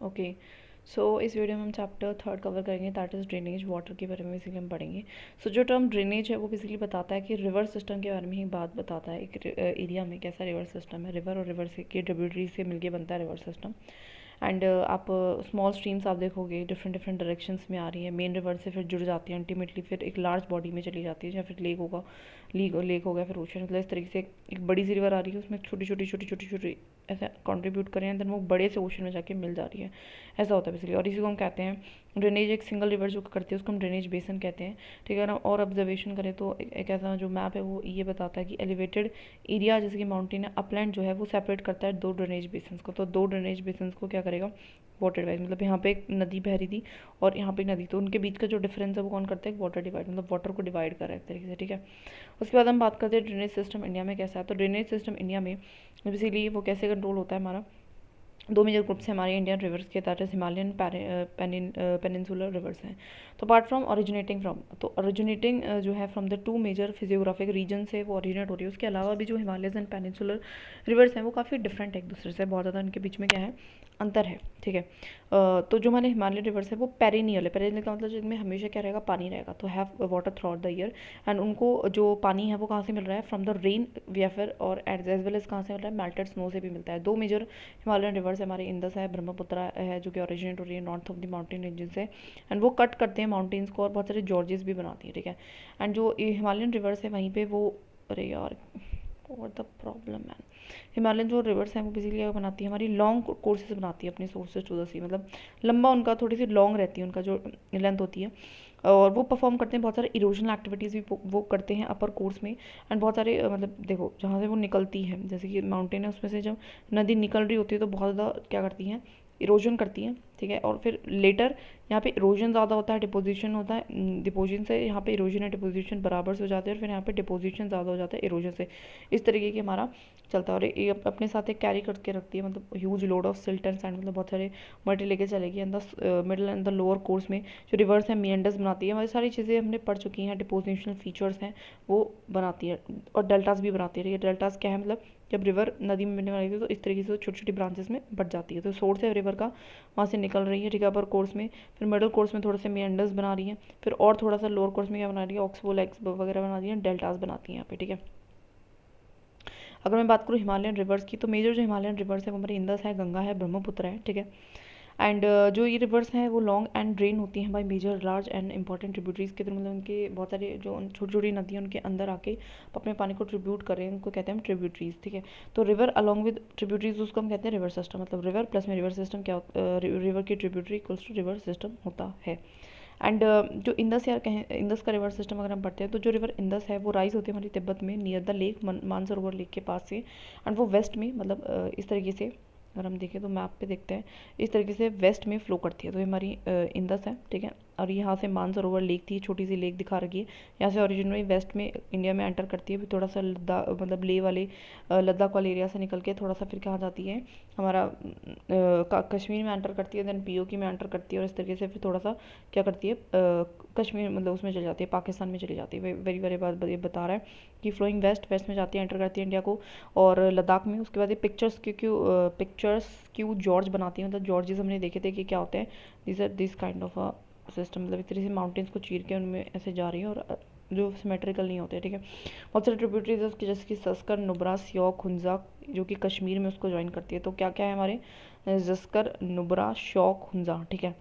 Okay, सो इस video में हम चैप्टर 3 कवर करेंगे, दैट इज़ ड्रेनेज वाटर के बारे में बेसिकली हम पढ़ेंगे। सो जो टर्म ड्रेनेज है वो बेसिकली बताता है कि रिवर सिस्टम के बारे में ही बात बताता है। एक एरिया में कैसा रिवर सिस्टम है, रिवर और रिवर से के ट्रिब्यूटरीज से मिलके बनता है रिवर सिस्टम। एंड आप स्मॉल स्ट्रीम्स आप देखोगे डिफरेंट डिफरेंट डायरेक्शंस में आ रही है, मेन रिवर से फिर जुड़ जाती है, अल्टीमेटली फिर एक लार्ज बॉडी में चली जाती है, या फिर लेक होगा, लेक हो गया, फिर ओशन, मतलब इस तरीके से एक बड़ी सी रिवर आ रही है, उसमें छोटी छोटी छोटी छोटी छोटी ऐसा कंट्रीब्यूट करें, देन वो बड़े से ओशन में जाके मिल जा रही है। ऐसा होता है बेसिकली, और इसी को हम कहते हैं ड्रेनेज। एक सिंगल रिवर जो करती है उसको हम ड्रेनेज बेसन कहते हैं। ठीक है ना। और ऑब्जर्वेशन करें तो एक ऐसा जो मैप है वो ये बताता है कि एलिवेटेड एरिया जैसे कि माउंटेन है, अपलैंड जो है वो सेपरेट करता है दो ड्रेनेज बेसन को। तो दो ड्रेनेज बेसन को क्या करेगा, वाटर डिवाइड, मतलब यहाँ पे एक नदी बह रही थी और यहाँ पे नदी, तो उनके बीच का जो डिफरेंस है वो कौन करता है, वाटर डिवाइड, मतलब वाटर को डिवाइड कर रहा है एक तरीके से। ठीक है। उसके बाद हम बात करते हैं ड्रेनेज सिस्टम इंडिया में कैसा है। तो ड्रेनेज सिस्टम इंडिया में बेसिकली वो कैसे कंट्रोल होता है हमारा, दो मेजर ग्रुप्स हैं हमारे इंडियन रिवर्स के, that is Himalayan peninsular rivers हैं। तो अपार्ट फ्रॉम ओरिजिनेटिंग फ्रॉम, तो ओरिजिनेटिंग जो है from the two major physiographic region से वो ओरिजिनेट हो रही है। उसके अलावा भी जो हिमालयस एंड पेनिनसुलर रिवर्स हैं वो काफ़ी डिफरेंट है एक दूसरे से, बहुत ज़्यादा उनके बीच में क्या है, अंतर है। ठीक है। तो जो हमारे हिमालयन रिवर्स है वो पेरिनियल है। पेरिनियल का मतलब जिनमें हमेशा क्या रहेगा, पानी रहेगा, तो have water through out the year. And उनको जो पानी है वो कहाँ से मिल रहा है, फ्रॉम द रेन या फिर और एज वेल एज कहाँ से मिल रहा है, मेल्टेड स्नो से भी मिलता है। दो मेजर हिमालयन रिवर्स हमारे इंदस है, ब्रह्मपुत्र है, जो कि ओरिजिनेट हो रही है north of the mountain region से, एंड वो कट करते हैं माउंटेन्स को और बहुत सारे जॉर्जेस भी बनाती है। ठीक है। एंड जो हिमालयन रिवर्स है वहीं पे वो, अरे यार what the problem man, Himalayan जो रिवर्स हैं वो बेसिकली क्या बनाती है, हमारी लॉन्ग कोर्सेज बनाती है अपने सोर्सेज टू द सी, मतलब लंबा उनका थोड़ी सी लॉन्ग रहती है उनका जो लेंथ होती है, और वो परफॉर्म करते हैं बहुत सारे इरोजनल एक्टिविटीज़ भी वो करते हैं अपर कोर्स में। एंड बहुत सारे मतलब देखो जहाँ से वो निकलती है, जैसे कि माउंटेन है उसमें से जब नदी निकल रही होती है तो बहुत ज़्यादा क्या करती हैं, इरोजन करती हैं। ठीक है। और फिर लेटर यहाँ पे इरोजन ज़्यादा होता है, डिपोजिशन होता है, डिपोजिशन से यहाँ पे इरोजन है डिपोजिशन बराबर से हो जाते हैं, और फिर यहाँ पे डिपोजिशन ज़्यादा हो जाता है इरोजन से। इस तरीके की हमारा चलता है, और ये अपने साथ एक कैरी करके रखती है, मतलब huge load of silt and sand, मतलब बहुत सारे मल्टी लेके चलेगी। And the middle and the lower course में जो रिवर्स है मियंडर्स बनाती है, हमारी सारी चीज़ें हमने पढ़ चुकी हैं, डिपोजिशनल फीचर्स हैं वो बनाती है, और डेल्टास भी बनाती है। डेल्टास क्या है, मतलब जब रिवर नदी में मिलने वाली थी तो इस तरीके से छोटी छोटी ब्रांचेस में बढ़ जाती है, तो सोर्स है रिवर का वहाँ से निकल रही है। ठीक है। अपर कोर्स में, फिर मिडल कोर्स में थोड़े से मियंडर्स बना रही हैं, फिर और थोड़ा सा लोअर कोर्स में क्या बना रही है, ऑक्सबो लेक्स वगैरह बना रही है, डेल्टास बनाती हैं यहाँ पे। ठीक है। अगर मैं बात करूँ हिमालयन रिवर्स की, तो मेजर जो हिमालयन रिवर्स है वो हमारी इंदस है, गंगा है, ब्रह्मपुत्र है। ठीक है। एंड जो ये रिवर्स हैं वो लॉन्ग एंड ड्रेन होती हैं by major large and important tributaries के थ्रू, मतलब उनके बहुत सारे जो छोटी छोटी नदियाँ उनके अंदर आके अपने पानी को ट्रिब्यूट कर रहे हैं, उनको कहते हैं हम ट्रिब्यूटरीज। ठीक है। तो रिवर अलॉन्ग विद ट्रिब्यूटरीज उसको हम कहते हैं रिवर सिस्टम, मतलब रिवर प्लस में रिवर सिस्टम क्या रिवर की tributary equals to river system होता है। एंड जो इंदस या कहें इंदस का रिवर सिस्टम अगर हम पढ़ते हैं, तो जो रिवर इंदस है वो राइज होती है हमारी तिब्बत में near the lake Mansarovar lake के पास से, एंड वो वेस्ट में, मतलब इस तरीके से अगर हम देखें तो मैप पे देखते हैं, इस तरीके से वेस्ट में फ्लो करती है। तो ये हमारी इंदस है। ठीक है। और यहाँ से मानसरोवर लेक थी, छोटी सी लेक दिखा रखी है, यहाँ से ओरिजिनली वेस्ट में इंडिया में एंटर करती है, फिर थोड़ा सा लद्दाख, मतलब ले वाले लद्दाख वाले एरिया से निकल के थोड़ा सा फिर कहाँ जाती है, हमारा कश्मीर में एंटर करती है, देन पीओके में एंटर करती है, और इस तरीके से फिर थोड़ा सा क्या करती है, कश्मीर मतलब उसमें चली जाती है, पाकिस्तान में चली जाती है। वेरी वेरी बात ये बता रहा है कि फ्लोइंग वेस्ट वेस्ट में जाती है, एंटर करती है इंडिया को, और लद्दाख में। उसके बाद ये पिक्चर्स क्यों जॉर्ज बनाती है, मतलब जॉर्जेस हमने देखे थे कि क्या होते हैं, this are this kind of a system, मतलब एक तरीके से माउंटेन्स को चीर के उनमें ऐसे जा रही है, और जो सिमेट्रिकल नहीं होते। ठीक है। बहुत सारे ट्रिब्यूटरीज है उसकी, जैसे कि सस्कर, नुब्रा, श्योक, हुंजा, जो कि कश्मीर में उसको ज्वाइन करती है। तो क्या क्या है हमारे, जस्कर, नुब्रा, शौक, हुंजा। ठीक है।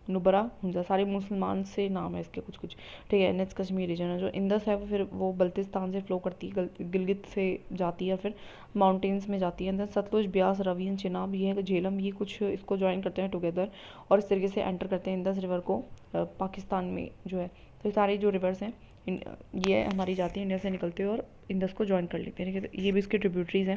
नुब्रा, हुंजा सारे मुसलमान से नाम है इसके कुछ कुछ। ठीक है। नेक्स्ट कश्मीर रीजन है, जो इंदस है वो फिर वो बल्तिस्तान से फ्लो करती है, गिलगित से जाती है, फिर माउंटेन्स में जाती है। सतलुज, ब्यास, रवि एंड चिनाब, ये है झेलम, ये कुछ इसको ज्वाइन करते हैं टुगेदर, और इस तरीके से एंटर करते हैं इंदस रिवर को पाकिस्तान में जो है। तो सारी जो रिवर्स हैं ये हमारी जाती है इंडिया से निकलते हुए और इंदस को ज्वाइन कर लेते हैं। ठीक है। तो ये भी इसके ट्रिब्यूटरीज हैं।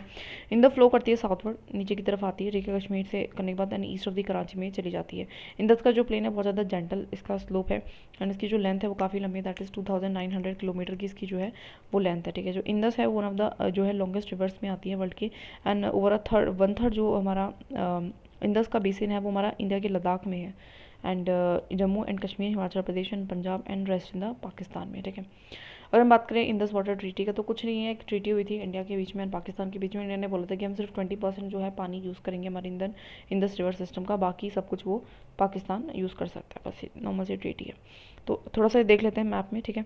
इंदस फ्लो करती है साउथवर्ड, नीचे की तरफ आती है, ठीक है, कश्मीर से करने के बाद and east of the Karachi में चली जाती है। इंदस का जो प्लेन है बहुत ज़्यादा जेंटल इसका स्लोप है, एंड इसकी जो लेंथ है वो काफ़ी लंबी है, दैट इज़ 2900 किलोमीटर की इसकी जो है वो लेंथ है। ठीक है। जो इंदस है वन ऑफ द जो है लॉन्गेस्ट रिवर्स में आती है वर्ल्ड की, एंड ओवर वन थर्ड जो हमारा इंदस का बेसिन है वो हमारा इंडिया के लद्दाख में है, and Jammu and Kashmir, Himachal Pradesh and Punjab and rest in the Pakistan में। ठीक है। अगर हम बात करें इंडस वाटर ट्रीटी का, तो कुछ नहीं है, एक ट्रीटी हुई थी इंडिया के बीच में एंड पाकिस्तान के बीच में। इंडिया ने बोला था कि हम सिर्फ 20% जो है पानी यूज़ करेंगे हमारे इंडस रिवर सिस्टम का, बाकी सब कुछ वो पाकिस्तान यूज़ कर सकता है, बस ये नॉर्मल सी ट्रीटी है। तो थोड़ा सा देख लेते हैं मैप में, ठीक है।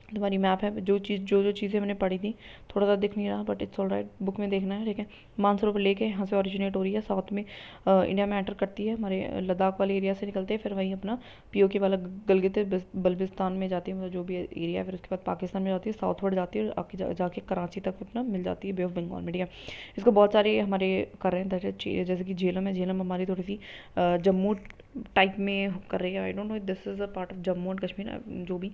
तुम्हारी मैप है, जो चीज़ें मैंने पढ़ी थी, थोड़ा सा दिख नहीं रहा but it's all right, book में देखना है, ठीक है। मानसरोवर लेके यहाँ से ओरिजिनेट हो रही है, साउथ में इंडिया में एंटर करती है, हमारे लद्दाख वाले एरिया से निकलते हैं, फिर वहीं अपना पीओके वाला गिलगित बल्तिस्तान में जाती है, मतलब जो भी एरिया है, फिर उसके बाद पाकिस्तान में जाती है, साउथवर्ड जाती है और आके जाके कराची तक अपना मिल जाती है बे ऑफ बंगाल में, ठीक है। इसको बहुत सारे हमारे कर रहे हैं, जैसे कि झेलम है, झेलम हमारी थोड़ी सी जम्मू टाइप में कर रही है, I don't know this is a part of Jammu and Kashmir, जो भी।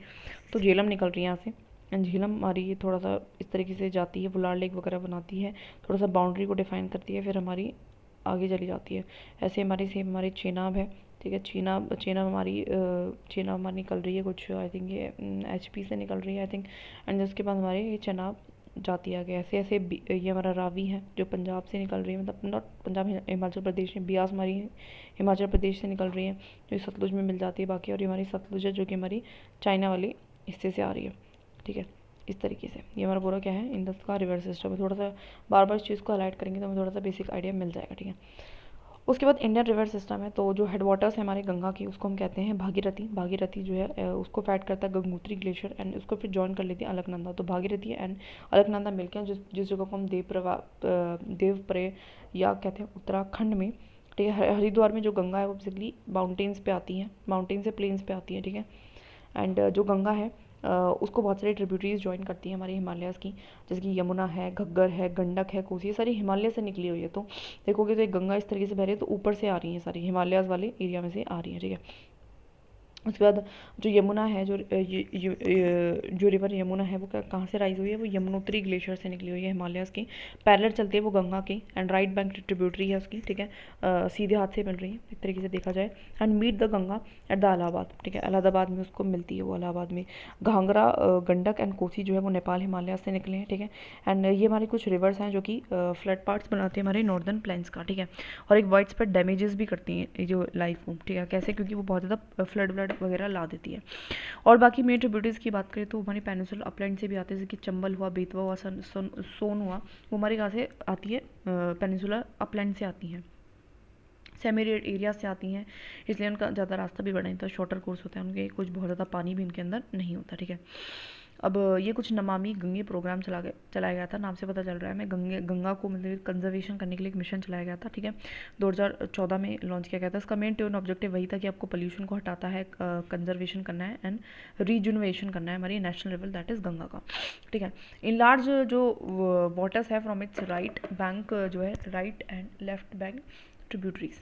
तो झेलम निकल रही है यहाँ से एंड झेलम हमारी थोड़ा सा इस तरीके से जाती है, वुलार लेक वगैरह बनाती है, थोड़ा सा बाउंड्री को डिफाइन करती है, फिर हमारी आगे चली जाती है। ऐसे हमारी सेम हमारी चेनाब है, ठीक है। चेनाब हमारी निकल रही है कुछ, आई थिंक ये HP से निकल रही है आई थिंक, एंड उसके बाद हमारे ये चेनाब जाती है आगे। ऐसे ऐसे ये हमारा रावी है जो पंजाब से निकल रही है, मतलब नॉट पंजाब, हिमाचल प्रदेश में। बियास हमारी हिमाचल प्रदेश से निकल रही है, जो सतलुज में मिल जाती है बाकी, और ये हमारी सतलुज है जो कि हमारी चाइना वाली हिस्से से आ रही है, ठीक है। इस तरीके से ये हमारा पूरा क्या है, इंडस का रिवर सिस्टम है। थोड़ा सा बार बार इस चीज़ को हाईलाइट करेंगे तो हमें थोड़ा सा बेसिक आइडिया मिल जाएगा, ठीक है। उसके बाद इंडियन रिवर सिस्टम है, तो जो हेड वाटर्स है हमारे गंगा की, उसको हम कहते हैं भागीरथी। भागीरथी जो है उसको फैट करता है गंगोत्री ग्लेशियर, एंड उसको फिर जॉइन कर लेती है अलकनंदा। तो भागीरथी एंड अलकनंदा मिलकर जिस जगह को हम देवप्रयाग या कहते हैं उत्तराखंड में, ठीक है। हरिद्वार में जो गंगा है वो बेसिकली माउंटेन्स पे आती है, माउंटेन से प्लेन्स पे आती है, ठीक है। एंड जो गंगा है उसको बहुत सारी ट्रिब्यूटरीज ज्वाइन करती हैं हमारे हिमालयस की, जैसे कि यमुना है, घग्गर है, गंडक है, कोसी, ये सारी हिमालय से निकली हुई है। तो देखोगे तो एक गंगा इस तरीके से बह रही है, तो ऊपर से आ रही है सारी, हिमालयस वाले एरिया में से आ रही है, ठीक है। उसके बाद जो यमुना है, जो रिवर यमुना है वो कहाँ से राइज हुई है, वो यमुनोत्री ग्लेशियर से निकली हुई है हिमालयस की, पैरेलल चलती है वो गंगा की, एंड राइट बैंक ट्रिब्यूटरी है उसकी, ठीक है। सीधे हाथ से मिल रही है एक तरीके से देखा जाए, and meet the Ganga at the Allahabad, ठीक है। इलाहाबाद में उसको मिलती है वो, इलाहाबाद में। घाघरा, गंडक एंड कोसी जो है वो नेपाल हिमालय से निकले हैं, ठीक है। एंड ये हमारे कुछ रिवर्स हैं जो कि फ्लड पार्ट्स बनाते हैं हमारे नॉर्दर्न प्लेन्स का, ठीक है। और एक वाइड स्प्रेड डैमेजेस भी करती हैं ये जो लाइफ को, ठीक है। कैसे, क्योंकि वो बहुत ज़्यादा फ्लड व्लड वगैरह ला देती है। और बाकी मेन ट्रिब्यूटरीज की बात करें तो हमारी पेनिनसुलर अपलैंड से भी आते हैं, जैसे कि चंबल हुआ, बेतवा हुआ, सोन हुआ, वो हमारे कहाँ से आती है, पेनिनसुलर अपलैंड से आती हैं, सेमी एरिया से आती हैं, इसलिए उनका ज़्यादा रास्ता भी बड़ा नहीं था, शॉर्टर कोर्स होता है उनके, कुछ बहुत ज़्यादा पानी भी इनके अंदर नहीं होता, ठीक है। अब ये कुछ नमामि गंगे प्रोग्राम चलाया गया था, नाम से पता चल रहा है। मैं गंगा को मतलब कंजर्वेशन करने के लिए एक मिशन चलाया गया था, ठीक है। 2014 में लॉन्च किया गया था। इसका मेन ट्यून ऑब्जेक्टिव वही था कि आपको पोल्यूशन को हटाता है, कंजर्वेशन करना है एंड रीजुनवेशन करना है हमारी national level, that is Ganga का, ठीक है। इन लार्ज जो वाटर्स है फ्रॉम इट्स राइट बैंक जो है, right and left bank tributaries,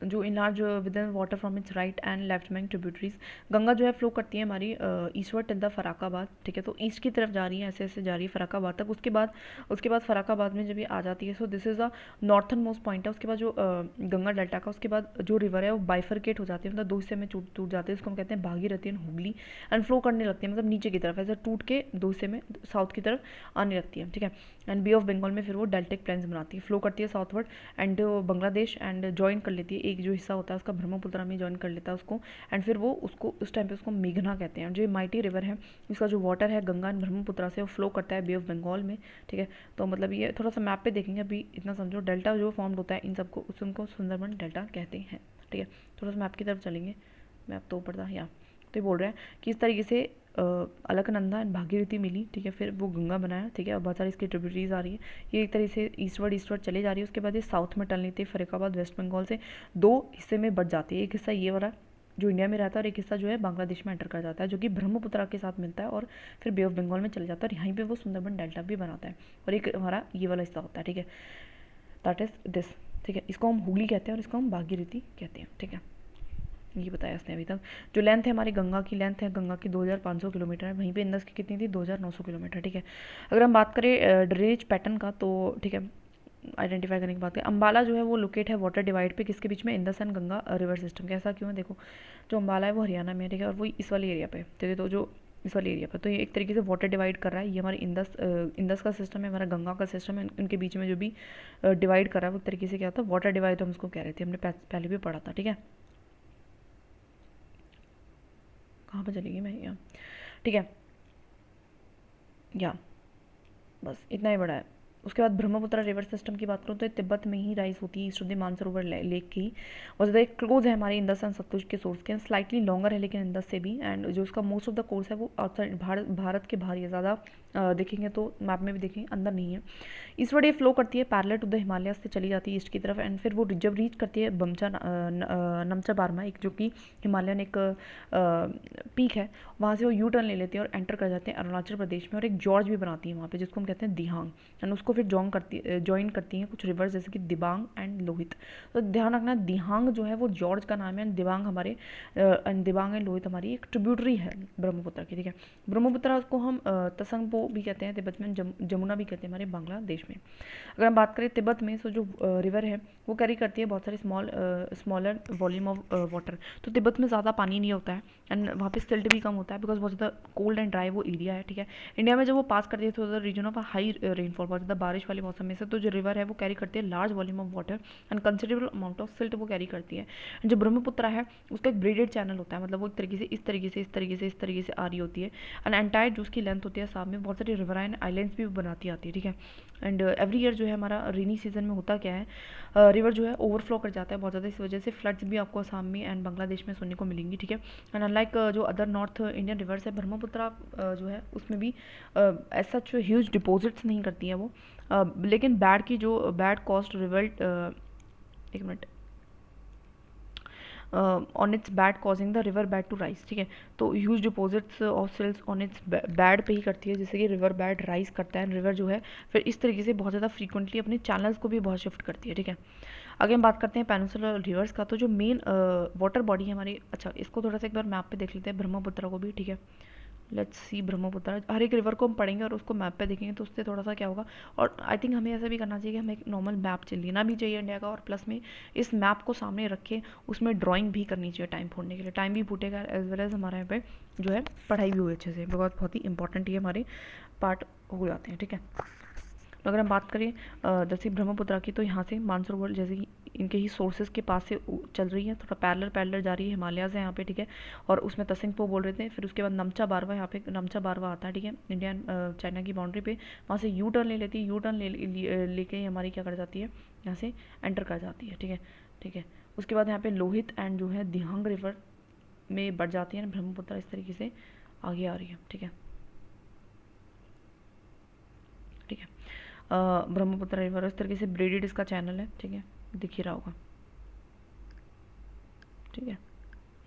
जो enlarge with in water from its right and left bank tributaries. Ganga जो है फ्लो करती है हमारी ईस्टवर्ड टिल द फराकाबाद, ठीक है। तो ईस्ट की तरफ जा रही है, ऐसे ऐसे जा रही है फराकाबाद तक। उसके बाद फराकाबाद में जब ये आ जाती है, so this is a northern most point है। उसके बाद जो गंगा डेल्टा का, उसके बाद जो रिवर है वो बाइफरकेट हो जाती है, मतलब दो हिस्से में टूट जाते हैं, इसको हम कहते हैं Bhagirathi and Hooghly, and flow करने लगती है, मतलब नीचे की तरफ ऐसे टूट के दो हिस्से में साउथ की तरफ आने लगती है, ठीक है। एंड बे ऑफ बंगाल में फिर वो डेल्टिक प्लेन्स बनाती है, फ्लो करती है southward and Bangladesh and join कर लेती है, एक जो हिस्सा होता है उसका ब्रह्मपुत्र में ज्वाइन कर लेता है उसको, एंड फिर वो उसको उस टाइम पे उसको मेघना कहते हैं। जो माइटी रिवर है, इसका जो वाटर है गंगा एंड ब्रह्मपुत्र से वो फ्लो करता है बे ऑफ बंगाल में, ठीक है। तो मतलब ये थोड़ा सा मैप पे देखेंगे, अभी इतना समझो, डेल्टा जो फॉर्म होता है इन सबको, उनको सुंदरबन डेल्टा कहते हैं, ठीक है। थोड़ा सा मैप की तरफ चलेंगे, मैप तो ऊपर था यहाँ, तो ये बोल रहे हैं कि इस तरीके से अलकनंदा एंड भागीरथी मिली, ठीक है। फिर वो गंगा बनाया, ठीक है। और बहुत सारी इसकी ट्रिब्यूटरीज आ रही है, ये एक तरह से ईस्टवर्ड चले जा रही है। उसके बाद ये साउथ में टर्न लेती है, फरीदाबाद वेस्ट बंगाल से दो हिस्से में बट जाती है, एक हिस्सा ये वाला जो इंडिया में रहता है और एक हिस्सा जो है बांग्लादेश में एंटर कर जाता है, जो कि ब्रह्मपुत्र के साथ मिलता है और फिर बे ऑफ बंगाल में चले जाता है, और यहीं पे वो सुंदरबन डेल्टा भी बनाता है, और एक हमारा ये वाला हिस्सा होता है, ठीक है। दैट इज दिस, ठीक है। इसको हम हुगली कहते हैं और इसको हम भागीरथी कहते हैं, ठीक है। ये बताया इसने अभी तक। जो लेंथ है हमारी गंगा की, लेंथ है गंगा की 2500 किलोमीटर है, वहीं पे इंडस की कितनी थी, 2900 किलोमीटर, ठीक है। अगर हम बात करें ड्रेनेज पैटर्न का, तो ठीक है, आइडेंटिफाई करने की बात करें, अम्बाला जो है वो लोकेट है वाटर डिवाइड पे, किसके बीच में, Indus and Ganga river system के। ऐसा क्यों है, देखो, जो अम्बाला है वो हरियाणा में, ठीक है, और वो इस वाले एरिया पे, ठीक है। तो जो इस वाले एरिया पर, तो ये एक तरीके से वाटर डिवाइड कर रहा है, ये हमारे इंडस का सिस्टम है, हमारा गंगा का सिस्टम है, इनके बीच में जो भी डिवाइड कर रहा है वो एक तरीके से क्या होता है, वाटर डिवाइड हम उसको कह रहे थे, हमने पहले भी पढ़ा था, ठीक है। कहाँ पे चली गई मैं, यहाँ, ठीक है, या बस इतना ही बड़ा है। उसके बाद ब्रह्मपुत्र रिवर सिस्टम की बात करूँ तो ये तिब्बत में ही राइज होती है, east of the Mansarovar lake की, और ज़्यादा एक क्लोज है हमारे इंदस एंड सतलुज के सोर्स के, स्लाइटली लॉन्गर है लेकिन इंदस से भी, एंड जो उसका मोस्ट ऑफ द कोर्स है वो आउटसाइड भारत के बाहर ही है, ज़्यादा देखेंगे तो मैप में भी देखेंगे अंदर नहीं है। ईस्टवर्ड ये फ्लो करती है पैरेलल टू द हिमालय से चली जाती है ईस्ट की तरफ, एंड फिर वो जब रीच करती है नमचा बारमा, एक जो कि हिमालयन एक पीक है, वहाँ से वो यू टर्न ले लेते हैं और एंटर कर जाते हैं अरुणाचल प्रदेश में, और एक जॉर्ज भी बनाती है वहाँ पे जिसको हम कहते हैं दिहांग, एंड उसको फिर ज्वाइन करती हैं कुछ रिवर्स जैसे कि दिबांग एंड लोहित। तो ध्यान रखना दिहांग जो है वो जॉर्ज का नाम है, एंड दिबांग हमारे दिबांग एंड लोहित हमारी एक ट्रिब्यूटरी है ब्रह्मपुत्र की, ठीक है। ब्रह्मपुत्र को हम तसंगपो भी कहते हैं तिब्बत में, जमुना भी कहते हैं हमारे बांग्लादेश में। अगर हम बात करें तिब्बत में, तो जो रिवर है वो कैरी करती है बहुत सारे स्मॉलर वॉल्यूम ऑफ वाटर, तो तिब्बत में ज़्यादा पानी नहीं होता है, एंड वहाँ पे सिल्ट भी कम होता है बिकॉज बहुत ज़्यादा कोल्ड एंड ड्राई वो एरिया है, ठीक है। इंडिया में जब वो पास करती है तो रीजन ऑफ हाई रेनफॉल, बहुत ज़्यादा बारिश वाले मौसम में से, तो जो रिवर है वो कैरी करती है large volume of water and considerable amount of silt वो कैरी करती है। जो ब्रह्मपुत्र है उसका एक ब्रेडेड चैनल होता है, मतलब वो एक तरीके से इस तरीके से आ रही होती है, एंड एंटायर जो उसकी लेंथ होती है साथ में बहुत सारी रिवराइन आइलैंड्स भी बनाती आती है, ठीक है। एंड एवरी ईयर जो है हमारा रेनी सीजन में होता क्या है, रिवर जो है ओवरफ्लो कर जाता है बहुत ज़्यादा, इस वजह से फ्लड्स भी आपको असम में एंड बांग्लादेश में सुनने को मिलेंगी, ठीक है। एंड अनलाइक जो अदर नॉर्थ इंडियन रिवर्स है, ब्रह्मपुत्र जो है उसमें भी ऐसा सच ह्यूज डिपॉजिट्स नहीं करती है वो, लेकिन बैड कॉस्ट रिवल्ट, एक minute, on its bed causing the river bed to rise, ठीक है। तो huge deposits of silts on its bed पे ही करती है, जिससे कि रिवर बैड राइज करता है, रिवर जो है फिर इस तरीके से बहुत ज़्यादा फ्रीक्वेंटली अपने चैनल्स को भी बहुत शिफ्ट करती है, ठीक है। आगे हम बात करते हैं पेनिनसुलर रिवर्स का, तो जो मेन वाटर बॉडी है हमारी, अच्छा इसको थोड़ा सा एक बार मैप पे देख लेते हैं ब्रह्मपुत्र को भी, ठीक है। लेट्स सी ब्रह्मपुत्र, हर एक रिवर को हम पढ़ेंगे और उसको मैप पे देखेंगे तो उससे थोड़ा सा क्या होगा, और आई थिंक हमें ऐसा भी करना चाहिए कि हमें एक नॉर्मल मैप लेना भी चाहिए इंडिया का, और प्लस में इस मैप को सामने रखे उसमें ड्राइंग भी करनी चाहिए टाइम फूटने के लिए, टाइम भी फूटेगा एज वेल एज हमारे यहाँ पे जो है पढ़ाई भी हुई अच्छे से, बिकॉज बहुत ही इंपॉर्टेंट ये हमारे पार्ट हो जाते हैं, ठीक है। तो अगर हम बात करें जैसे ब्रह्मपुत्र की, तो यहाँ से मानसरोवर जैसे कि इनके ही सोर्सेज के पास से चल रही है, थोड़ा पैरेलल जा रही है, हिमालयाज़ है यहाँ पे, ठीक है। और उसमें तसिंगपो बोल रहे थे, फिर उसके बाद नमचा बारवा, यहाँ पे नमचा बारवा आता है, ठीक है, इंडिया चाइना की बाउंड्री पे, वहाँ से यू टर्न ले लेती है, यू टर्न लेके हमारी क्या कर जाती है, यहाँ से एंटर कर जाती है, ठीक है, ठीक है। उसके बाद यहाँ पे लोहित एंड जो है दिहांग रिवर में बढ़ जाती है, ब्रह्मपुत्र इस तरीके से आगे आ रही है, ठीक है, ठीक है। ब्रह्मपुत्र रिवर इस तरीके से ब्रेडेड इसका चैनल है, ठीक है, दिख ही रहा होगा, ठीक है।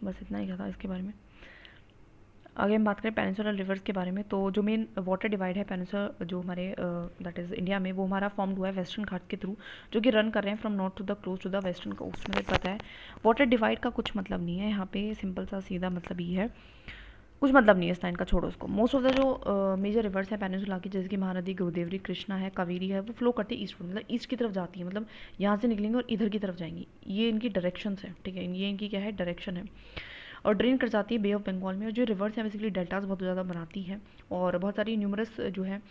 बस इतना ही था इसके बारे में। आगे हम बात करें पेनिनसुलर रिवर्स के बारे में, तो जो मेन वाटर डिवाइड है पेनिनसुलर जो हमारे दैट इज़ इंडिया में, वो हमारा फॉर्म हुआ है वेस्टर्न घाट के थ्रू, जो कि रन कर रहे हैं from north to the close to the western coast. मुझे पता है वाटर डिवाइड का कुछ मतलब नहीं है यहाँ पे, सिंपल सा सीधा मतलब ये है, कुछ मतलब नहीं है इस लाइन का, छोड़ो उसको। मोस्ट ऑफ द जो मेजर रिवर्स है पेनिनसुला की, जैसे कि महानदी, गोदावरी, कृष्णा है, कावेरी है, वो फ्लो करती है ईस्ट, मतलब ईस्ट की तरफ जाती है, मतलब यहाँ से निकलेंगे और इधर की तरफ जाएंगी, ये इनकी डायरेक्शंस है, ठीक है, ये इनकी क्या है डायरेक्शन है, और ड्रेन कर जाती है बे ऑफ बंगाल में। और जो रिवर्स है बेसिकली डेल्टास बहुत ज़्यादा बनाती है, और बहुत सारी न्यूमरस जो है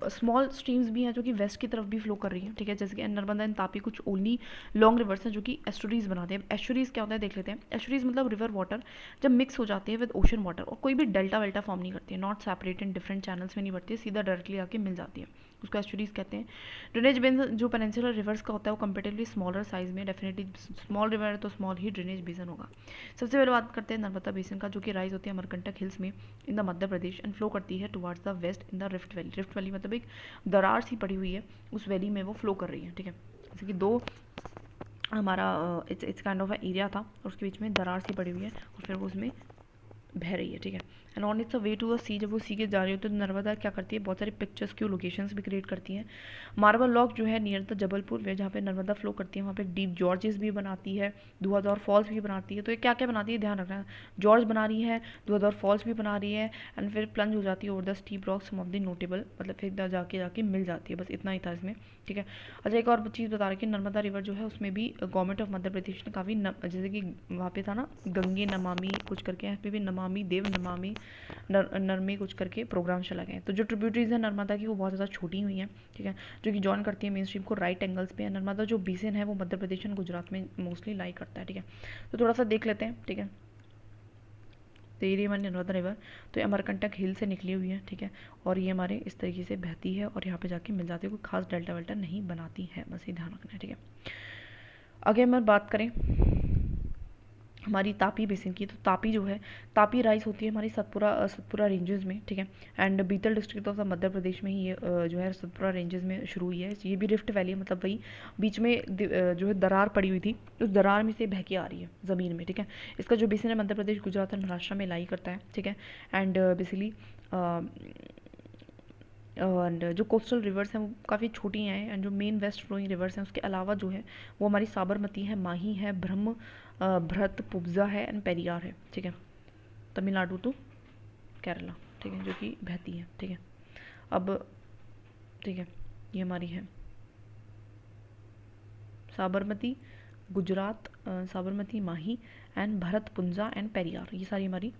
स्मॉल स्ट्रीम्स भी हैं जो कि वेस्ट की तरफ भी फ्लो कर रही हैं, ठीक है, जैसे कि नर्मदा एंड तापी कुछ ओनली लॉन्ग रिवर्स हैं जो कि एस्टुरीज बनाते हैं। एस्टुरीज क्या होता है देख लेते हैं। एस्टुरीज मतलब रिवर वाटर जब मिक्स हो जाती है विद ओशन वाटर, और कोई भी डेल्टा वेल्टा फॉर्म नहीं करती है, not separate in different channels में नहीं बढ़ती है, सीधा डायरेक्टली आके मिल जाती है, उसको एस्टुरीज कहते हैं। ड्रेनेज बेन जो पेनिनसुलर रिवर्स का होता है वो कंपेरेटिवली स्मॉलर साइज में, डेफिनेटली स्मॉल रिवर है तो स्मॉल ही ड्रेनेज बेसन होगा। सबसे पहले बात करते हैं नर्मदा बेसिन का, जो कि राइज होती है अमरकंटक हिल्स में in the Madhya Pradesh, and flow करती है towards the west in the rift valley. Rift valley मतलब एक दरार सी पड़ी हुई है, उस वैली में वो फ्लो कर रही है, ठीक है। जैसे कि दो हमारा इट्स काइंड ऑफ एरिया था और उसके बीच में दरार सी पड़ी हुई है और फिर वो उसमें बह रही है, ठीक है। And on its a way to the sea, जब वो सी के जा रही होती है तो नर्मदा क्या करती है, बहुत सारी पिक्चर्स की लोकेशंस भी क्रिएट करती हैं। मार्बल लॉक जो है नियर द जबलपुर वे, जहाँ पे नर्मदा फ्लो करती है, वहाँ पे डीप जॉर्जेस भी बनाती है, धुआंधार फॉल्स भी बनाती है। तो ये क्या क्या बनाती है ध्यान रखना, जॉर्ज बना रही है, धुआंधार फॉल्स भी बना रही है, एंड फिर प्लंज हो जाती है over the steep rocks some of the notable, मतलब फिर जाके जाके मिल जाती है। बस इतना ही था इसमें, ठीक है। अच्छा एक और चीज़ बता रही कि नर्मदा रिवर जो है उसमें भी गवर्नमेंट ऑफ मध्य प्रदेश ने काफ़ी जैसे कि वहाँ पे था ना गंगे नमामि कुछ करके, यहाँ पे भी नमामि देव नमामि नरमे कुछ करके प्रोग्राम चला गया है। तो जो ट्रिब्यूटरीज है नर्मदा की वो बहुत ज़्यादा छोटी हुई हैं, ठीक है, जो कि जॉइन करती है मेन स्ट्रीम को राइट एंगल्स पे। नर्मदा जो बेसिन है वो मध्य प्रदेश एंड गुजरात में मोस्टली लाई करता है, ठीक है। तो थोड़ा सा देख लेते हैं, ठीक है। तो ये हमारी नर्मदा रिवर, तो ये अमरकंटक हिल से निकली हुई है, ठीक है, और ये हमारे इस तरीके से बहती है और यहाँ पे जाके मिल जाती है, कोई खास डेल्टा वेल्टा नहीं बनाती है, बस ये ध्यान रखना है, ठीक है। आगे हम बात करें हमारी तापी बेसिन की, तो तापी जो है, तापी राइज होती है हमारी सतपुरा रेंजेस में, ठीक है, एंड बीतल डिस्ट्रिक्ट ऑफ मध्य प्रदेश में ही ये जो है सतपुरा रेंजेस में शुरू हुई है। ये भी रिफ्ट वैली है, मतलब वही बीच में जो है दरार पड़ी हुई थी, उस दरार में से बह के आ रही है ज़मीन में, ठीक है। इसका जो बेसिन है मध्य प्रदेश, गुजरात और महाराष्ट्र में लाई करता है, ठीक है, एंड बेसिकली एंड जो कोस्टल रिवर्स हैं वो काफ़ी छोटी हैं, एंड जो मेन वेस्ट फ्लोइंग रिवर्स हैं उसके अलावा जो है वो हमारी साबरमती है, माही है, भ्रत पुब्जा है एंड पेरियार है, ठीक है, तमिलनाडु टू केरला, ठीक है, जो कि बहती है, ठीक है। अब ठीक है, ये हमारी है साबरमती, गुजरात, साबरमती, माही एंड भरतपुंजा एंड पेरियार, ये सारी हमारी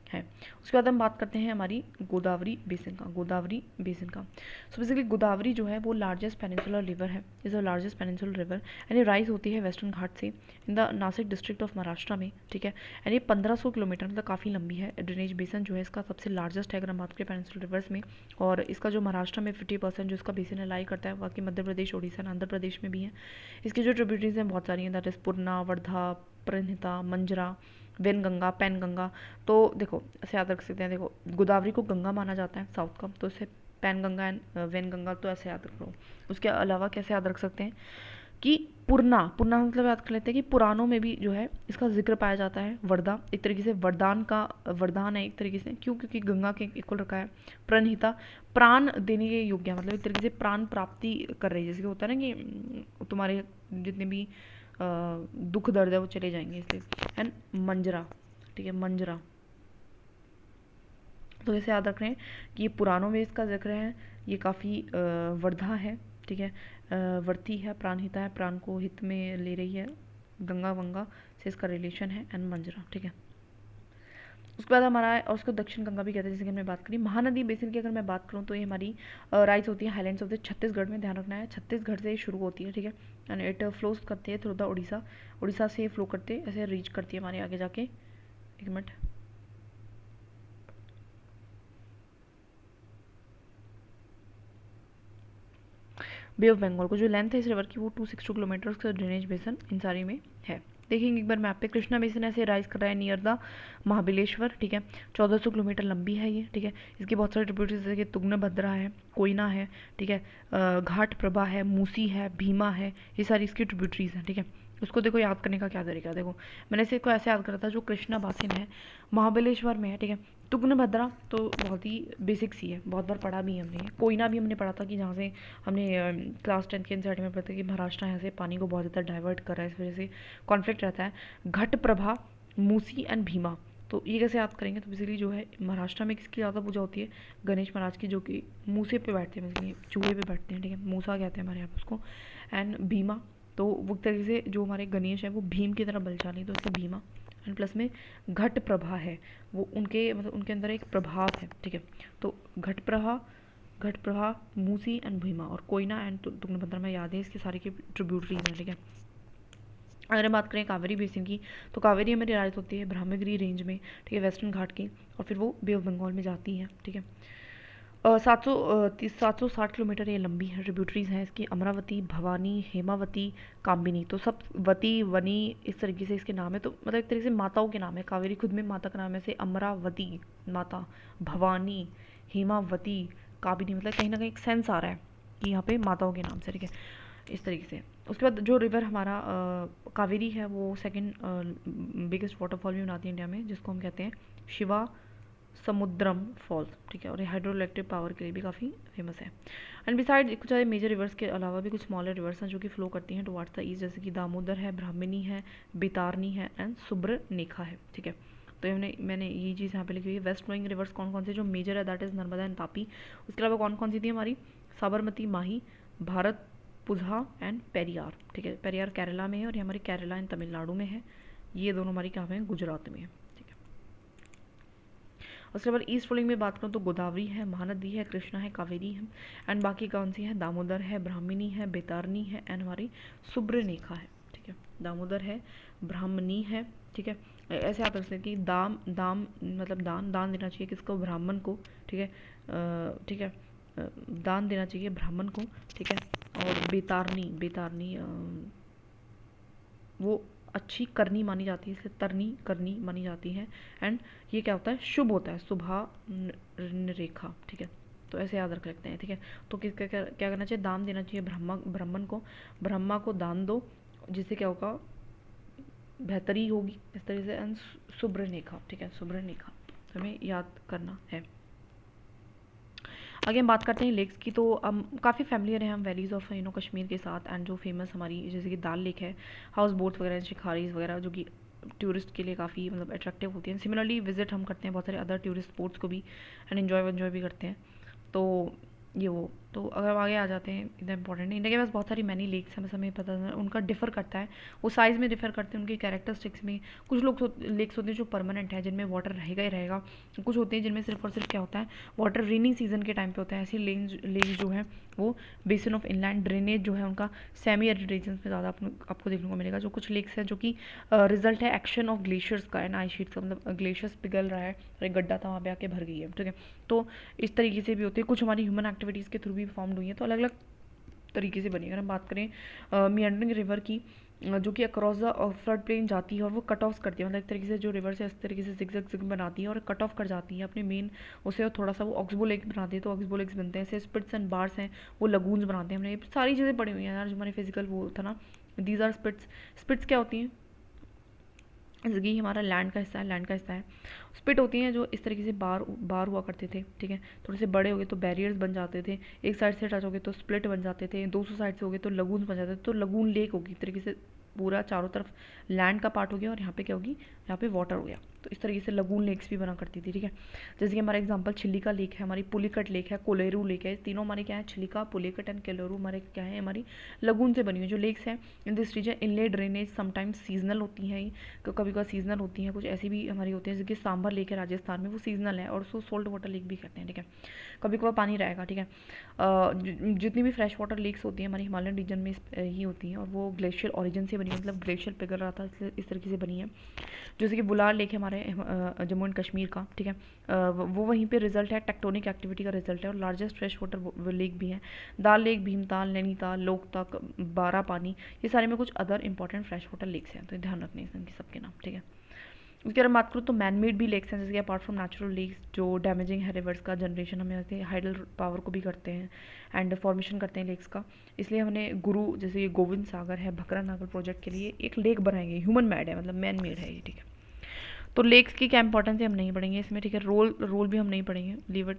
है। उसके बाद हम बात करते हैं हमारी गोदावरी बेसिन का। सो बेसिकली गोदावरी जो है वो लार्जेस्ट पेनिनसुलर रिवर है, is the largest peninsular river, and ये राइज होती है वेस्टर्न घाट से in the Nashik district of Maharashtra में, ठीक है, एंड ये 1500 किलोमीटर, मतलब काफ़ी लंबी है। ड्रेनेज बेसिन जो है इसका सबसे लार्जेस्ट है अगर हम बात करें पेनिनसुलर रिवर्स में, और इसका जो महाराष्ट्र में 50% जो इसका बेसिन है लाई करता है, बाकी मध्य प्रदेश, उड़ीसा, आंध्र प्रदेश में भी है। इसकी जो ट्रिब्यूटरीज हैं बहुत सारी हैं, दैट इज पूर्णा, वर्धा, प्रणहिता, मंजरा, वेनगंगा, पैनगंगा। तो देखो ऐसे याद रख सकते हैं, देखो गोदावरी को गंगा माना जाता है साउथ का, तो इसे पैनगंगा एंड वेनगंगा, तो ऐसे याद रखो। उसके अलावा कैसे याद रख सकते हैं कि पूर्णा मतलब याद कर लेते हैं कि पुराणों में भी जो है इसका जिक्र पाया जाता है। वर्धा एक तरीके से वरदान है एक तरीके से, क्यों, क्योंकि गंगा के इक्वल रखा है। प्रणहिता प्राण देने के योग्य, मतलब एक तरीके से प्राण प्राप्ति कर रही है, जैसे होता है ना कि तुम्हारे जितने भी दुख दर्द है वो चले जाएंगे, इसलिए। एंड मंजरा, ठीक है, मंजरा, तो जैसे याद रख रहे हैं कि ये पुराणों में इसका जिक्र है, ये काफ़ी वर्धा है, ठीक है, वर्ती है, प्राणहिता है, प्राण को हित में ले रही है, गंगा वंगा से इसका रिलेशन है, एंड मंजरा, ठीक है। उसके बाद हमारा है, और उसको दक्षिण गंगा भी कहते हैं, जैसे कि हमने बात करी। महानदी बेसिन की अगर मैं बात करूँ तो ये हमारी राइज होती है हाईलैंड्स ऑफ द छत्तीसगढ़ में, ध्यान रखना है छत्तीसगढ़ से शुरू होती है, ठीक है, एंड इट फ्लोज करते हैं थ्रू द उड़ीसा से फ्लो करते ऐसे रीच करती है हमारे आगे जाके। एक मिनट, बे ऑफ बंगाल को जो लेंथ है इस रिवर की वो 262 किलोमीटर का ड्रेनेज बेसन इन सारी में है। देखेंगे एक बार मैप पे, कृष्णा बेसिन ऐसे राइज कर रहा है नियर द महाबलेश्वर, ठीक है, 1400 किलोमीटर लंबी है ये, ठीक है। इसकी बहुत सारे ट्रिब्यूटरीज जैसे कि तुंगभद्रा है, कोयना है, ठीक है, घाट प्रभा है, मूसी है, भीमा है, ये सारी इसकी ट्रिब्यूटरीज हैं, ठीक है। उसको देखो याद करने का क्या तरीका, देखो मैंने इसे को ऐसे याद करा था, जो कृष्णा बासिन है महाबलेश्वर में है, ठीक है। तुंगभद्रा तो बहुत ही बेसिक सी है, बहुत बार पढ़ा भी है हमने। कोयना भी हमने पढ़ा था कि जहाँ से हमने क्लास 10 के एनसीईआरटी में पढ़ा था कि महाराष्ट्र यहाँ से पानी को बहुत ज़्यादा डाइवर्ट कर रहा है, इस वजह से कॉन्फ्लिक्ट रहता है। घट प्रभा, मूसी एंड भीमा, तो ये कैसे याद करेंगे, तो बेसिकली जो है महाराष्ट्र में किसकी ज़्यादा पूजा होती है, गणेश महाराज की, जो कि मूसे पे बैठते हैं, बेसिकली चूहे पे बैठते हैं, ठीक है, मूसा कहते हैं हमारे यहाँ पे उसको। एंड भीमा, तो वो तरीके से जो हमारे गणेश है वो भीम की तरह बलशाली, तो इसका भीमा। एंड प्लस में घट प्रभा है, वो उनके मतलब उनके अंदर एक प्रभाव है, ठीक है। तो घट प्रभा, मूसी एंड भीमा, और कोयना एंड तुंगभद्रा में याद है इसके सारे की ट्रिब्यूटरीज हैं, ठीक है। अगर हम बात करें कावेरी बेसिन की, तो कावेरी हमारी राइज होती है ब्रह्मगिरी रेंज में, ठीक है, वेस्टर्न घाट की, और फिर वो बे ऑफ बंगाल में जाती है, ठीक है। 760 किलोमीटर ये लंबी है। ट्रिब्यूटरीज हैं इसकी अमरावती, भवानी, हेमावती, कामिनी, तो सब वती वनी इस तरीके से इसके नाम है, तो मतलब एक तरीके से माताओं के नाम है। कावेरी खुद में माता का नाम है, से अमरावती माता, भवानी, हेमावती, कामिनी, मतलब कहीं ना कहीं एक सेंस आ रहा है कि यहाँ पे माताओं के नाम से, ठीक है, इस तरीके से। उसके बाद जो रिवर हमारा कावेरी है वो सेकंड बिगेस्ट वाटरफॉल भी बनाती है इंडिया में, जिसको हम कहते हैं शिवा समुद्रम फॉल्स, ठीक है, और ये हाइड्रो इलेक्ट्रिक पावर के लिए भी काफ़ी फेमस है। एंड बिसाइड कुछ सारे मेजर रिवर्स के अलावा भी कुछ स्मॉलर रिवर्स हैं जो कि फ्लो करती हैं टुवार्ड्स द ईस्ट, जैसे कि दामोदर है, ब्राह्मणी है, बेतारनी है एंड सुब्रनेखा है, ठीक है। तो मैंने ये चीज़ यहाँ पे लिखी हुई है। वेस्ट फ्लोइंग रिवर्स कौन कौन से जो मेजर है, that is Narmada and Tapi. उसके अलावा कौन कौन सी थी हमारी, साबरमती, माही, भारत पुझा एंड पेरियार, ठीक है। पेरियार केरला में है और ये हमारी केरला एंड तमिलनाडु में है, ये दोनों हमारी कहाँ पे हैं, गुजरात में है। उसके बाद ईस्ट फ्लोइंग में बात करूँ तो गोदावरी है, महानदी है, कृष्णा है, कावेरी है, एंड बाकी कौन सी है, दामोदर है, ब्राह्मणी है, बेतारनी है एंड हमारी सुब्रनेखा है, ठीक है। दामोदर है, ब्राह्मणी है, ठीक है, ऐसे याद रख सकते हैं कि दाम दाम मतलब दान दान देना चाहिए किसको, ब्राह्मण को, ठीक है, ठीक है, दान देना चाहिए ब्राह्मण को, ठीक है। और बेतारनी बेतारनी वो अच्छी करनी मानी जाती है, इसलिए तरनी करनी मानी जाती है। एंड ये क्या होता है, शुभ होता है, शुभा रेखा, ठीक है। तो ऐसे याद रख सकते हैं, ठीक है। तो किसका क्या क्या करना चाहिए, दान देना चाहिए ब्राह्मण को, ब्रह्मा को दान दो, जिससे क्या होगा, बेहतरी होगी इस तरह से। एंड शुभ्र रेखा, ठीक है, शुभ्र रेखा तो हमें याद करना है। आगे हम बात करते हैं लेक्स की, तो काफ़ी फैमिलियर है हम वैलीज़ ऑफ कश्मीर के साथ। एंड जो फेमस हमारी जैसे कि दाल लेक है, हाउस बोट्स वगैरह, शिकारीज वगैरह, जो कि टूरिस्ट के लिए काफ़ी मतलब अट्रैक्टिव होती हैं। सिमिलरली विजिट हम करते हैं बहुत सारे अदर टूरिस्ट स्पॉट्स को भी, एंड इन्जॉय भी करते हैं। तो ये वो, तो अगर हम आगे आ जाते हैं, इतना इंपॉर्टेंट नहीं, इंडिया के पास बहुत सारी मैनी लेक्स हैं, बस हमें पता है उनका डिफर करता है, वो साइज़ में डिफर करते हैं, उनके कैरेक्टरिस्टिक्स में। कुछ लोग लेक्स होते हैं जो परमानेंट है, जिनमें वाटर रहेगा ही रहेगा। कुछ होते हैं जिनमें सिर्फ और सिर्फ क्या होता है, वाटर रेनी सीजन के टाइम पे होता है। ऐसी लेक्स जो है वो बेसिन ऑफ इनलैंड ड्रेनेज जो है उनका सेमी एरिड रीजन में ज़्यादा आपको देखने को मिलेगा। जो कुछ लेक्स हैं जो कि रिजल्ट है एक्शन ऑफ ग्लेशियर्स का एंड आइस शीट्स का, मतलब ग्लेशियर्स पिघल रहा है और एक गड्ढा था वहाँ पे आके भर गई है, ठीक है। तो इस तरीके से भी होती है, कुछ हमारी ह्यूमन एक्टिविटीज़ के थ्रू भी फॉर्म्ड हुई है, तो अलग अलग तरीके से बनी है। अगर हम बात करें मियांडरिंग रिवर की, जो कि अक्रॉस द फ्लड प्लेन जाती है और वो कट ऑफ करती है, मतलब एक तरीके से जो रिवर से इस तरीके से जिग बनाती है और कट ऑफ कर जाती है अपने मेन उसे, और थोड़ा सा वो ऑक्सबो लेक बनाती है, तो ऑक्सबो लेक्स बनते हैं। ऐसे स्पिट्स एंड बार्स हैं, वो लगून्स बनाते हैं। हमने ये सारी चीज़ें पढ़ी हुई हैं यार, जो हमारे फिजिकल वो था ना। These are स्पिट्स। स्पिट्स क्या होती हैं, जैसे कि हमारा लैंड का हिस्सा है, लैंड का हिस्सा है, स्पिट होती हैं जो इस तरीके से बार बार हुआ करते थे, ठीक है। थोड़े से बड़े हो गए तो बैरियर्स बन जाते थे, एक साइड से टच हो गए तो स्प्लिट बन जाते थे, 200 साइड से हो गए तो लगून बन जाते थे। तो लगून लेक होगी इस तरीके से, पूरा चारों तरफ लैंड का पार्ट हो गया और यहाँ पे क्या होगी, यहाँ पे वाटर हो गया। तो इस तरीके से लगून लेक्स भी बना करती थी, ठीक है। जैसे कि हमारा एग्जांपल चिलिका लेक है, हमारी पुलिकट लेक है, कोलेरू लेक है, तीनों हमारे क्या है, चिलिका, पुलिकट एंड कोलेरू हमारे क्या है, हमारी लगून से बनी हुई जो लेक्स हैं। In this region inland drainage sometimes seasonal होती हैं, कभी कभी सीजनल होती हैं, कुछ ऐसी भी हमारी होती हैं, जैसे कि सांभर लेक है राजस्थान में, वो सीजनल है, और उसको सोल्ट वाटर लेक भी कहते हैं, ठीक है। कभी कभार पानी रहेगा, ठीक है। जितनी भी फ्रेश वाटर लेक्स होती हैं हमारी हिमालयन रीजन में ही होती हैं, और वो ग्लेशियर ओरिजिन से बनी है, मतलब ग्लेशियर पिघल रहा था इसलिए इस तरीके से बनी है। जैसे कि बुलार लेक है हमारे जम्मू एंड कश्मीर का, ठीक है। वो वहीं पे रिजल्ट है, टेक्टोनिक एक्टिविटी का रिजल्ट है, और लार्जेस्ट फ्रेश वाटर लेक भी है। दाल लेक, भीमताल, नैनीताल, लोकतक, बारा पानी, ये सारे में कुछ other important fresh water lakes हैं, तो ध्यान रखने इनके सबके नाम, ठीक है। उसके अगर बात करूँ तो मैन मेड भी लेक्स हैं, जैसे कि अपार्ट फ्रॉम नेचुरल लेक्स जो डैमेजिंग है रिवर्स का जनरेशन, हमें ऐसे हाइडल पावर को भी करते हैं एंड फॉर्मेशन करते हैं लेक्स का। इसलिए हमने गुरु, जैसे ये गोविंद सागर है, भकरा नागर प्रोजेक्ट के लिए एक लेक बनाएंगे, ह्यूमन मेड है, मतलब मैन मेड है ये, ठीक है। तो लेक्स की क्या इंपॉर्टेंस है हम नहीं पढ़ेंगे इसमें, ठीक है। रोल भी हम नहीं पढ़ेंगे,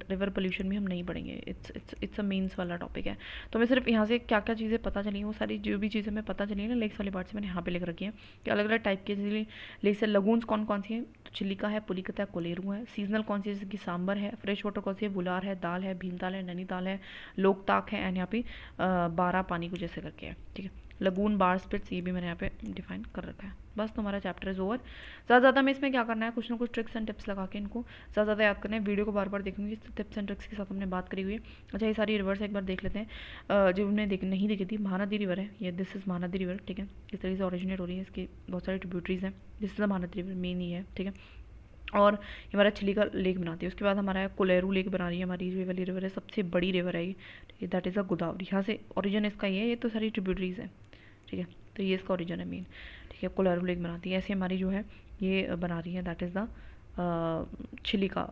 रिवर पोल्यूशन भी हम नहीं पढ़ेंगे, इट्स अ मेंस वाला टॉपिक है। तो मैं सिर्फ यहाँ से क्या क्या चीज़ें पता चली, वो सारी जो भी चीज़ें मैं पता चली ना लेक्स वाली पार्ट से, मैंने यहाँ पे लिख रखी है कि अलग अलग टाइप के लेक्स है। लगून्स कौन कौन सी हैं, तो चिलिका है, पुलिकता है, कोलेरू है। सीजनल कौन सी है, जैसे कि सांबर है। फ्रेश वाटर कौन सी है, बुलार है, दाल है, भीमताल है, नैनीताल है, लोकताक है, एंड यहाँ पे बारह पानी कुछ ऐसे करके है, ठीक है। लगून, बार, स्पिट्स, ये भी मैंने यहाँ पे डिफाइन कर रखा है। बस तुम्हारा चैप्टर इज़ ओवर। ज़्यादा में इसमें क्या करना है, कुछ ना कुछ ट्रिक्स एंड टिप्स लगा के इनको ज़्यादा याद करना है। वीडियो को बार बार देखूंगी, टिप्स एंड ट्रिक्स के साथ हमने बात करी हुई है। अच्छा, ये सारी रिवर्स एक बार देख लेते हैं जो हमने नहीं देखी थी। महानदी रिवर है ये, दिस इज़ महानदी रिवर, ठीक है। इस तरीके से ओरिजिनेट हो रही है, इसकी बहुत सारी ट्रिब्यूटरीज हैं। This is the Mahanadi river, main ही है, ठीक है। और हमारा चिलिका लेक बनाती है। उसके बाद हमारा कोलेरू लेक बना रही है, हमारी ये वाली रिवर है, सबसे बड़ी रिवर है ये, दैट इज़ अ गोदावरी। यहाँ से ओरिजिन इसका ये तो सारी ट्रिब्यूटरीज है, ठीक है। तो ये इसका ओरिजिन है मेन, ठीक है। कोलेरू लेक बनाती है। ऐसे हमारी जो है ये बना रही है, that is the Chilika,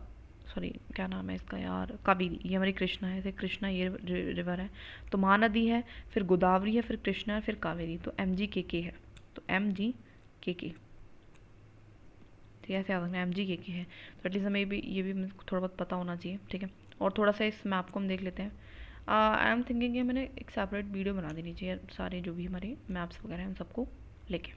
sorry क्या नाम है इसका यार, कावेरी। ये हमारी कृष्णा है, ऐसे कृष्णा ये रिवर है। तो महानदी है, फिर गोदावरी है, फिर कृष्णा है, फिर कावेरी। तो MGKK है, तो MGKK, ठीक है। ऐसे याद रखना MGKK है। तो एटलीस्ट हमें भी ये भी थोड़ा बहुत पता होना चाहिए, ठीक है। और थोड़ा सा इस मैप को हम देख लेते हैं। आई एम थिंकिंग मैंने एक सेपरेट वीडियो बना देनी चाहिए सारे जो भी हमारे मैप्स वगैरह हैं उन सबको लेके।